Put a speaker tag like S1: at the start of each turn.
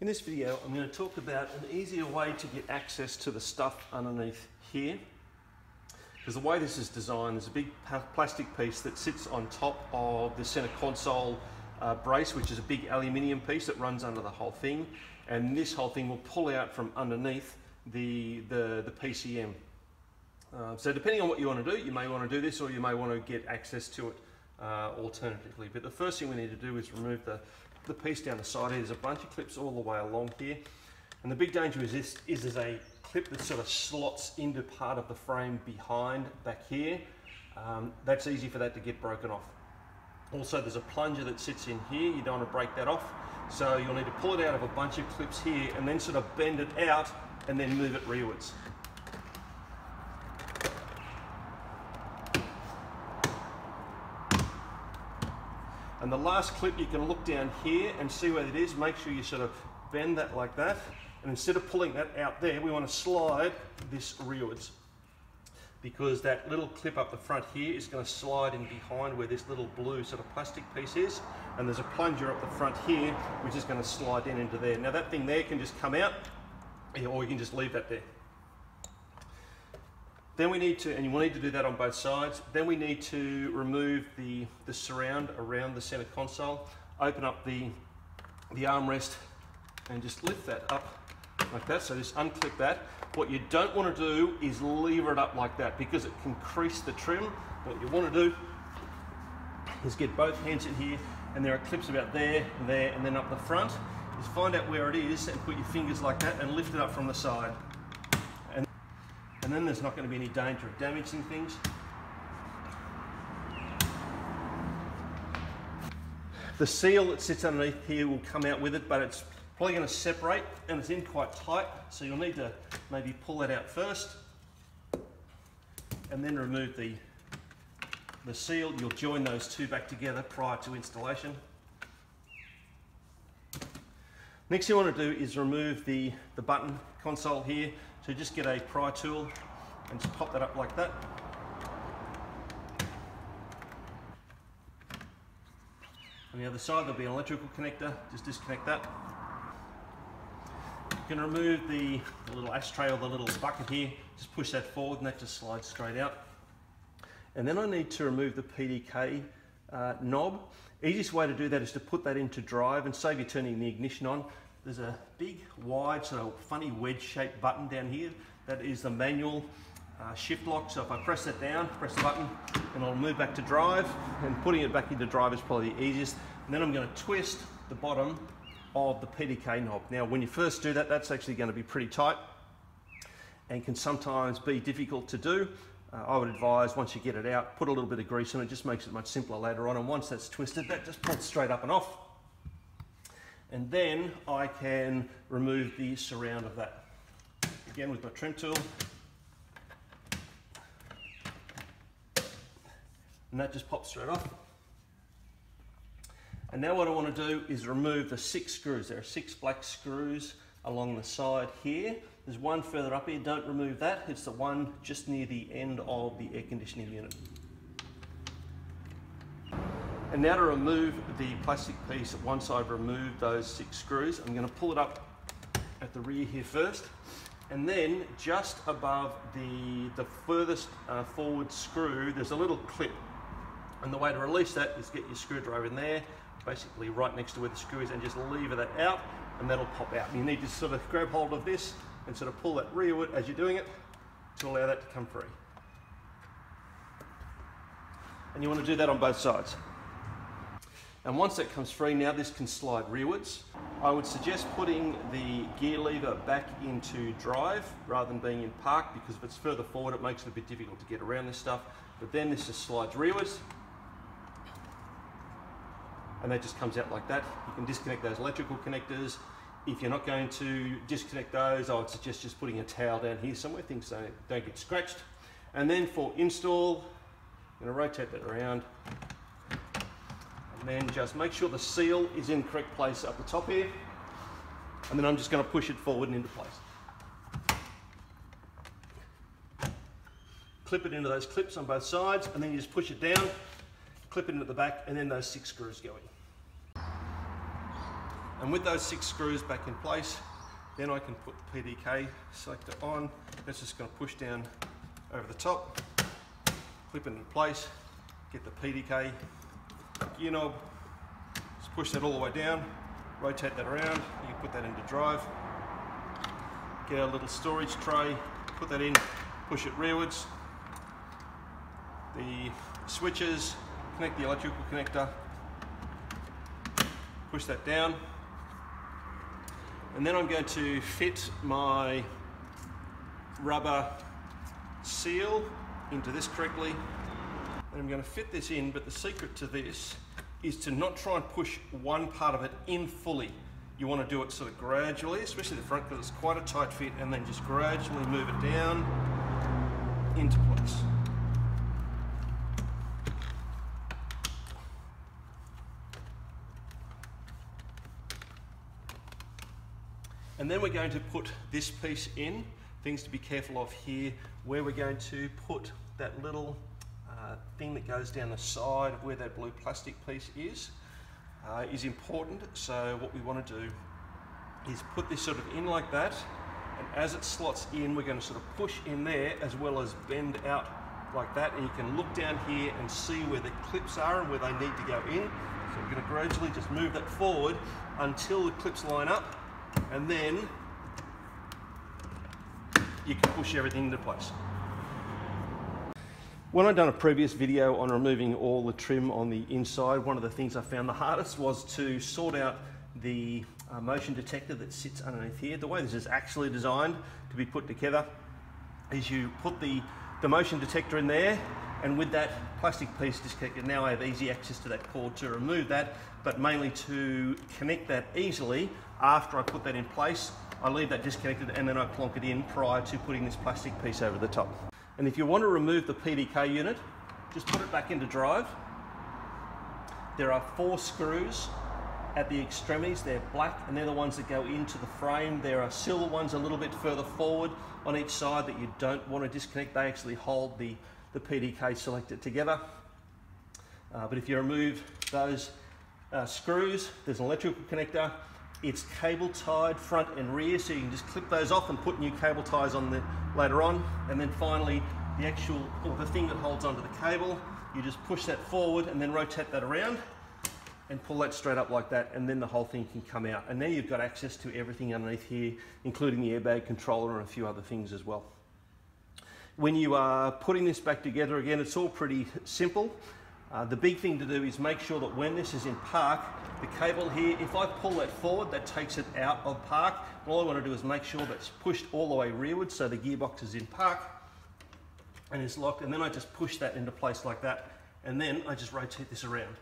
S1: In this video, I'm going to talk about an easier way to get access to the stuff underneath here. Because the way this is designed, there's a big plastic piece that sits on top of the center console brace, which is a big aluminium piece that runs under the whole thing. And this whole thing will pull out from underneath the PCM. So depending on what you want to do, you may want to do this or you may want to get access to it alternatively. But the first thing we need to do is remove the piece down the side here. There's a bunch of clips all the way along here. And the big danger is there's a clip that sort of slots into part of the frame behind back here. That's easy for that to get broken off. Also, there's a plunger that sits in here. You don't want to break that off. So you'll need to pull it out of a bunch of clips here and then sort of bend it out and then move it rearwards. And the last clip, you can look down here and see where it is. Make sure you sort of bend that like that. And instead of pulling that out there, we want to slide this rearwards. Because that little clip up the front here is going to slide in behind where this little blue sort of plastic piece is. And there's a plunger up the front here, which is going to slide in into there. Now that thing there can just come out, or you can just leave that there. Then we need to, and you will need to do that on both sides, then we need to remove the surround around the center console, open up the armrest and just lift that up like that. So just unclip that. What you don't want to do is lever it up like that because it can crease the trim. What you want to do is get both hands in here, and there are clips about there, and then up the front. Just find out where it is and put your fingers like that and lift it up from the side. And then there's not going to be any danger of damaging things. The seal that sits underneath here will come out with it, but it's probably going to separate and it's in quite tight. So you'll need to maybe pull that out first and then remove the seal. You'll join those two back together prior to installation. Next thing you want to do is remove the button console here. So just get a pry tool and just pop that up like that. On the other side there'll be an electrical connector, just disconnect that. You can remove the little ashtray or the little bucket here, just push that forward and that just slides straight out. And then I need to remove the Pdk knob. Easiest way to do that is to put that into drive and save you turning the ignition on. There's a big, wide, sort of funny wedge-shaped button down here. That is the manual shift lock. So if I press that down, press the button, and I'll move back to drive. And putting it back into drive is probably the easiest. And then I'm going to twist the bottom of the Pdk knob. Now, when you first do that, that's actually going to be pretty tight and can sometimes be difficult to do. I would advise once you get it out, put a little bit of grease on it. It just makes it much simpler later on. And once that's twisted, that just pulls straight up and off. And then I can remove the surround of that. Again with my trim tool. And that just pops straight off. And now what I want to do is remove the 6 screws. There are 6 black screws along the side here. There's one further up here, don't remove that. It's the one just near the end of the air conditioning unit. And now to remove the plastic piece, once I've removed those 6 screws, I'm going to pull it up at the rear here first. And then just above the furthest forward screw, there's a little clip. And the way to release that is get your screwdriver in there, basically right next to where the screw is, and just lever that out, and that'll pop out. And you need to sort of grab hold of this and sort of pull that rearward as you're doing it to allow that to come free. And you want to do that on both sides. And once that comes free, now this can slide rearwards. I would suggest putting the gear lever back into drive rather than being in park, because if it's further forward, it makes it a bit difficult to get around this stuff. But then this just slides rearwards. And that just comes out like that. You can disconnect those electrical connectors. If you're not going to disconnect those, I would suggest just putting a towel down here somewhere, things don't get scratched. And then for install, I'm going to rotate that around. And then just make sure the seal is in the correct place up the top here. And then I'm just going to push it forward and into place. Clip it into those clips on both sides, and then you just push it down, clip it into the back, and then those 6 screws go in. And with those 6 screws back in place, then I can put the PDK selector on. That's just going to push down over the top, clip it into place, get the PDK gear knob, just push that all the way down, rotate that around, you can put that into drive, get our little storage tray, put that in, push it rearwards, the switches, connect the electrical connector, push that down, and then I'm going to fit my rubber seal into this correctly, and I'm going to fit this in, but the secret to this is to not try and push one part of it in fully. You want to do it sort of gradually, especially the front, because it's quite a tight fit, and then just gradually move it down into place. And then we're going to put this piece in. Things to be careful of here, where we're going to put that little thing that goes down the side of where that blue plastic piece is important. So what we want to do is put this sort of in like that, and as it slots in, we're going to sort of push in there as well as bend out like that, and you can look down here and see where the clips are and where they need to go in. So we're going to gradually just move that forward until the clips line up, and then you can push everything into place. When I'd done a previous video on removing all the trim on the inside, one of the things I found the hardest was to sort out the motion detector that sits underneath here. The way this is actually designed to be put together is you put the motion detector in there, and with that plastic piece disconnected, now I have easy access to that cord to remove that, but mainly to connect that easily. After I put that in place, I leave that disconnected and then I plonk it in prior to putting this plastic piece over the top. And if you want to remove the PDK unit, just put it back into drive. There are 4 screws at the extremities. They're black, and they're the ones that go into the frame. There are silver ones a little bit further forward on each side that you don't want to disconnect. They actually hold the PDK selector together. But if you remove those screws, there's an electrical connector. It's cable tied front and rear, so you can just clip those off and put new cable ties on later on. And then finally, the thing that holds onto the cable, you just push that forward and then rotate that around and pull that straight up like that, and then the whole thing can come out. And now you've got access to everything underneath here, including the airbag controller and a few other things as well. When you are putting this back together again, it's all pretty simple. The big thing to do is make sure that when this is in park, the cable here, if I pull that forward, that takes it out of park. All I want to do is make sure that's pushed all the way rearward, so the gearbox is in park and is locked, and then I just push that into place like that, and then I just rotate this around.